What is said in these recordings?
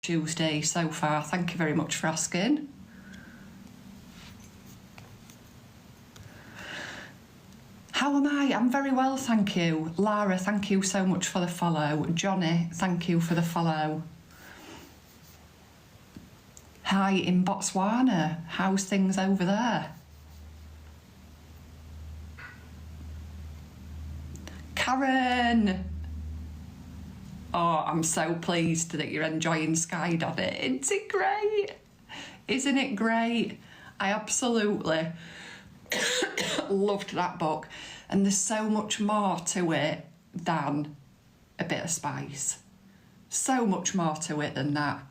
Tuesday so far. Thank you very much for asking. How am I? I'm very well, thank you. Lara, thank you so much for the follow. Johnny, thank you for the follow. Hi in Botswana. How's things over there? Karen! Oh, I'm so pleased that you're enjoying skydiving. Isn't it great? Isn't it great? I absolutely loved that book. And there's so much more to it than a bit of spice. So much more to it than that.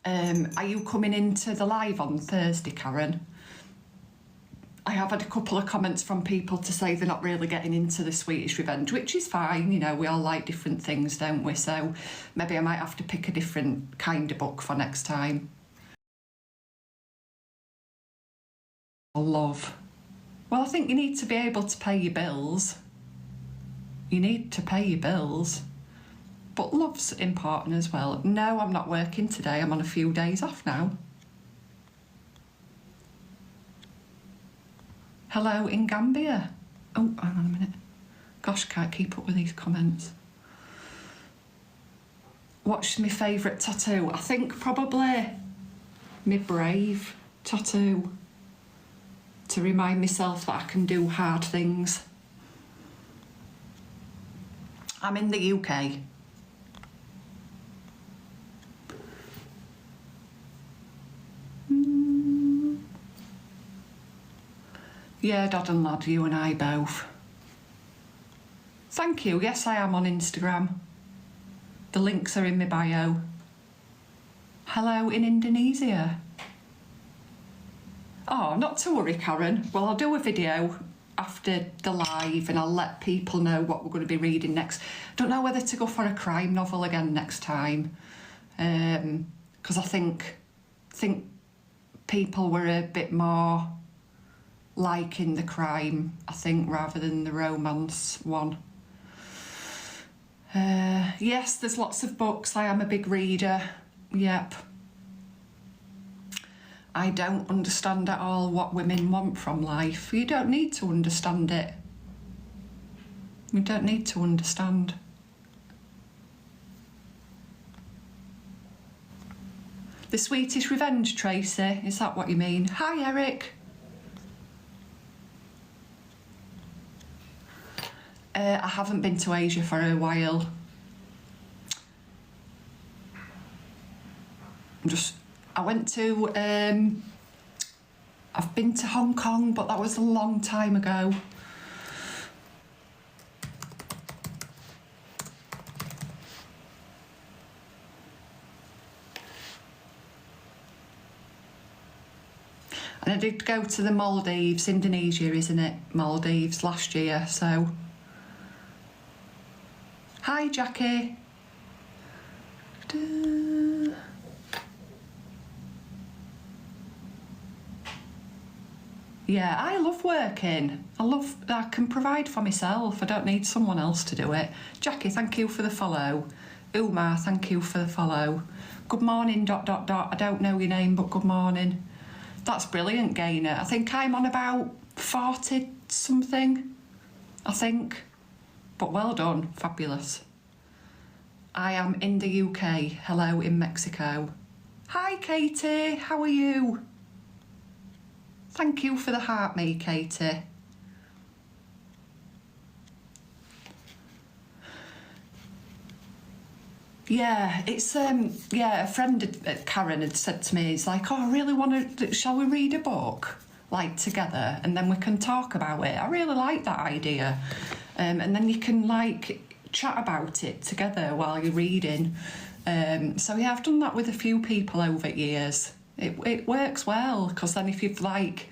Are you coming into the live on Thursday, Karen? I have had a couple of comments from people to say they're not really getting into the Swedish Revenge, which is fine. You know, we all like different things, don't we? So maybe I might have to pick a different kind of book for next time. Love. Well, I think you need to be able to pay your bills. You need to pay your bills. But love's important as well. No, I'm not working today. I'm on a few days off now. Hello in Gambia. Oh, hang on a minute. Gosh, can't keep up with these comments. What's my favourite tattoo? I think probably my Brave tattoo. To remind myself that I can do hard things. I'm in the UK. Yeah, Dad and Lad, you and I both. Thank you. Yes, I am on Instagram. The links are in my bio. Hello in Indonesia. Oh, not to worry, Karen. Well, I'll do a video after the live and I'll let people know what we're going to be reading next. Don't know whether to go for a crime novel again next time. Because I think people were a bit more liking the crime, I think, rather than the romance one. Yes, there's lots of books. I am a big reader. Yep. I don't understand at all what women want from life. You don't need to understand it. You don't need to understand. The Swedish Revenge, Tracy, is that what you mean? Hi, Eric. I haven't been to Asia for a while. I went to, I've been to Hong Kong, but that was a long time ago. And I did go to the Maldives, Indonesia, isn't it? Maldives last year, so. Hi, Jackie. Yeah, I love working. I can provide for myself. I don't need someone else to do it. Jackie, thank you for the follow. Umar, thank you for the follow. Good morning, ... I don't know your name, but good morning. That's brilliant, Gaynor. I think I'm on about 40 something, I think. But well done, fabulous. I am in the UK. Hello in Mexico. Hi, Katie, how are you? Thank you for the heart, me, Katie. Yeah, it's yeah, a friend, Karen, had said to me, it's like, oh, I really want to, shall we read a book, like, together, and then we can talk about it. I really like that idea. And then you can, like, chat about it together while you're reading. So yeah, I've done that with a few people over years. It works well, because then if you've, like,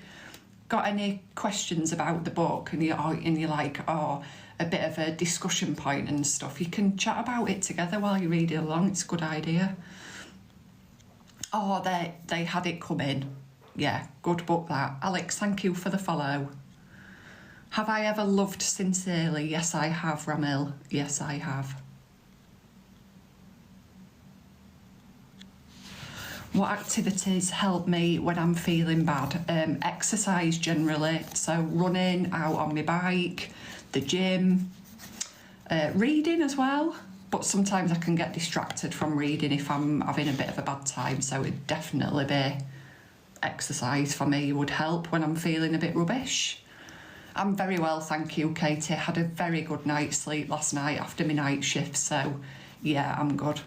got any questions about the book and you're like, oh, a bit of a discussion point and stuff, you can chat about it together while you read it along. It's a good idea. Oh, they had it coming. Yeah, good book that. Alex, thank you for the follow. Have I ever loved sincerely? Yes, I have, Ramil. Yes, I have. What activities help me when I'm feeling bad? Exercise generally, so running, out on my bike, the gym, reading as well. But sometimes I can get distracted from reading if I'm having a bit of a bad time, so it'd definitely be exercise for me would help when I'm feeling a bit rubbish. I'm very well, thank you, Katie. Had a very good night's sleep last night after my night shift, so yeah, I'm good.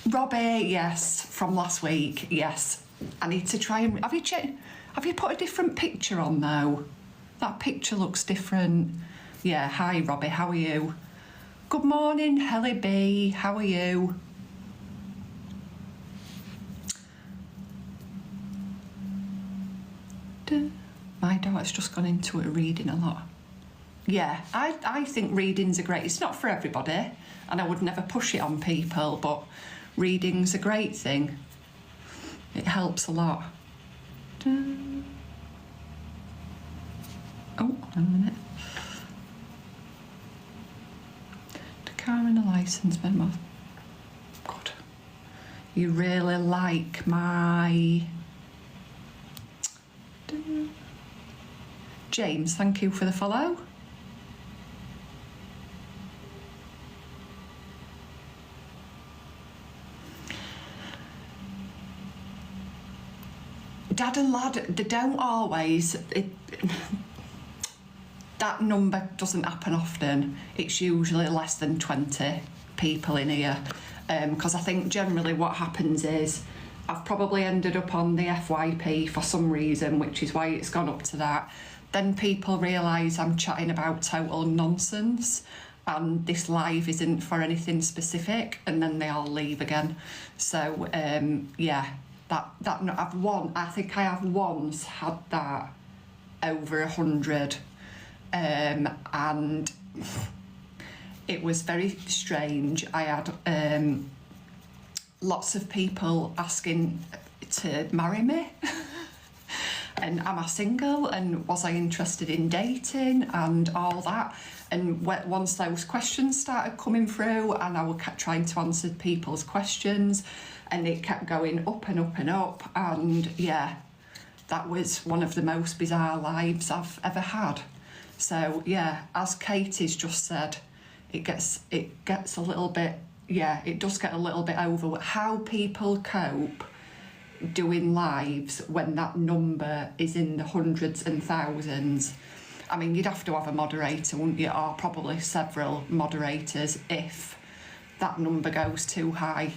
Robbie, yes, from last week, yes. I need to try and... Have you put a different picture on, though? That picture looks different. Yeah, hi, Robbie, how are you? Good morning, Helly B, how are you? My daughter's just gone into it reading a lot. Yeah, I think reading's a great... It's not for everybody, and I would never push it on people, but reading's a great thing. It helps a lot. Oh, hang on a minute. The car and a licence memo. Good. You really like my... James, thank you for the follow. Dad and lad, they don't always... that number doesn't happen often. It's usually less than 20 people in here. Because I think generally what happens is I've probably ended up on the FYP for some reason, which is why it's gone up to that. Then people realise I'm chatting about total nonsense and this live isn't for anything specific, and then they all leave again. So yeah, I think I have once had that over 100, and it was very strange. I had lots of people asking to marry me. And am I single, and was I interested in dating and all that? And once those questions started coming through and I was trying to answer people's questions, and it kept going up and up and up, and yeah, that was one of the most bizarre lives I've ever had. So yeah, as Katie's just said, it gets a little bit, yeah, it does get a little bit over how people cope doing lives when that number is in the hundreds and thousands. I mean, you'd have to have a moderator, wouldn't you, or probably several moderators if that number goes too high.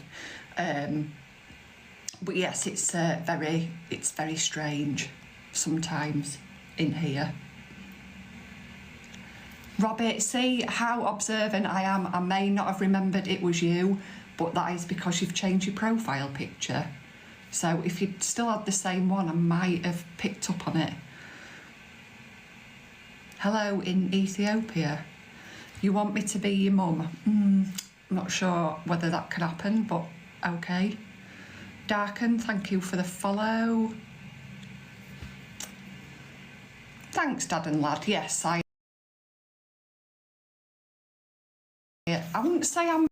But yes, it's very strange sometimes in here. Robbie, see how observant I am. I may not have remembered it was you, but that is because you've changed your profile picture. So if you'd still had the same one, I might have picked up on it. Hello in Ethiopia. You want me to be your mum? I'm not sure whether that could happen, but okay. Darken, thank you for the follow. Thanks, Dad and Lad. Yes, I wouldn't say I'm...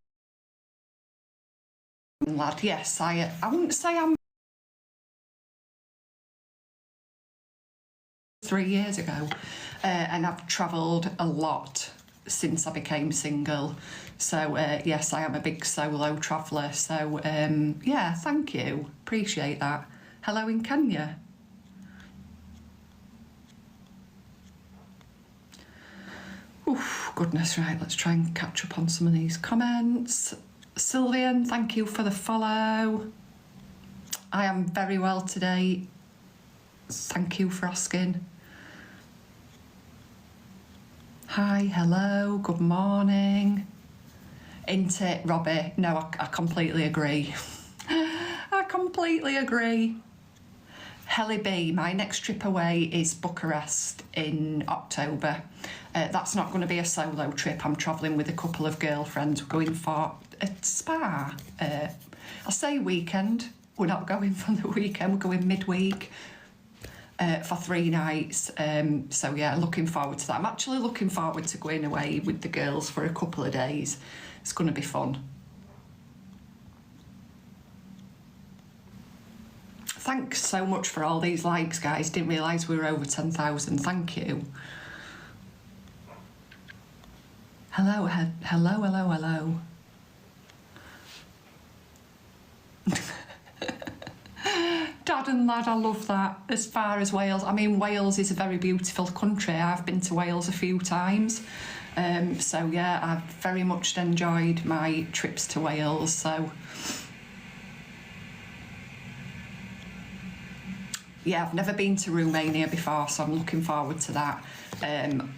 Lad, yes, I wouldn't say I'm... 3 years ago, and I've travelled a lot since I became single. So yes, I am a big solo traveller. So yeah, thank you, appreciate that. Hello in Kenya. Oof, goodness, right, let's try and catch up on some of these comments. Sylvian, thank you for the follow. I am very well today. Thank you for asking. Hi, hello, good morning. Ain't it, Robbie? No, I completely agree. I completely agree. Helly B, my next trip away is Bucharest in October. That's not going to be a solo trip. I'm travelling with a couple of girlfriends. We're going for a spa. I'll say weekend. We're not going for the weekend, we're going midweek. for 3 nights. So yeah, looking forward to that. I'm actually looking forward to going away with the girls for a couple of days. It's going to be fun. Thanks so much for all these likes, guys. Didn't realise we were over 10,000. Thank you. Hello, hello, hello, hello. Dad and lad, I love that. As far as Wales, I mean, Wales is a very beautiful country. I've been to Wales a few times. So yeah, I've very much enjoyed my trips to Wales. So yeah, I've never been to Romania before, so I'm looking forward to that.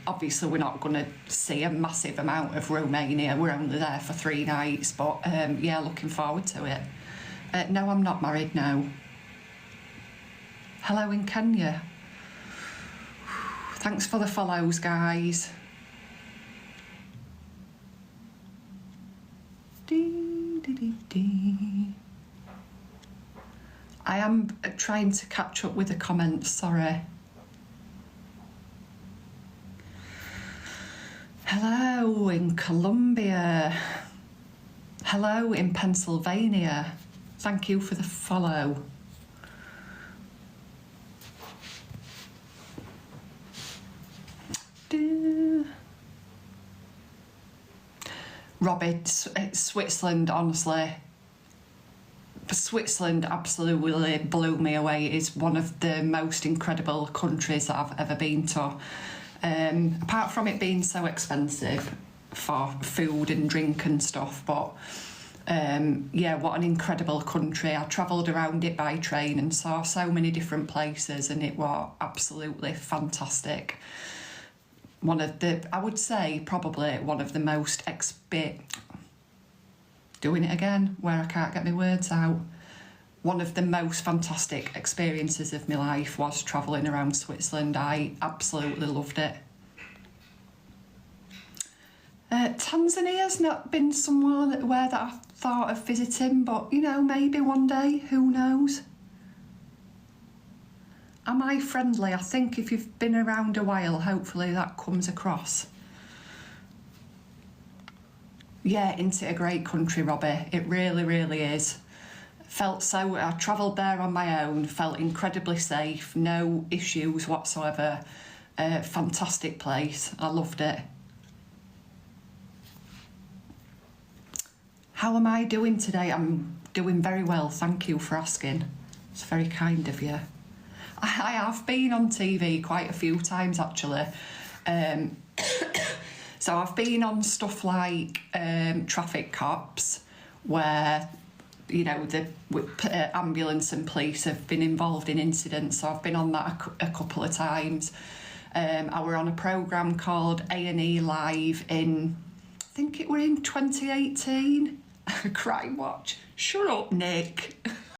Obviously, we're not going to see a massive amount of Romania. We're only there for 3 nights, but yeah, looking forward to it. No, I'm not married now. Hello in Kenya. Thanks for the follows, guys. Dee, dee, dee, dee. I am trying to catch up with the comments, sorry. Hello in Colombia. Hello in Pennsylvania. Thank you for the follow. Robbie, Switzerland, honestly. Switzerland absolutely blew me away. It is one of the most incredible countries that I've ever been to. Apart from it being so expensive for food and drink and stuff, but yeah, what an incredible country. I travelled around it by train and saw so many different places, and it was absolutely fantastic. One of the, I would say, probably one of the most doing it again, where I can't get my words out. One of the most fantastic experiences of my life was travelling around Switzerland. I absolutely loved it. Tanzania's not been somewhere where that I thought of visiting, but you know, maybe one day, who knows? Am I friendly? I think if you've been around a while, hopefully that comes across. Yeah, isn't it a great country, Robbie? It really, really is. I travelled there on my own, felt incredibly safe, no issues whatsoever. Fantastic place, I loved it. How am I doing today? I'm doing very well, thank you for asking. It's very kind of you. I have been on TV quite a few times, actually. So I've been on stuff like Traffic Cops, where, you know, the ambulance and police have been involved in incidents. So I've been on that a couple of times. I were on a programme called A&E Live in, I think it were in 2018. Crime Watch. Shut up, Nick.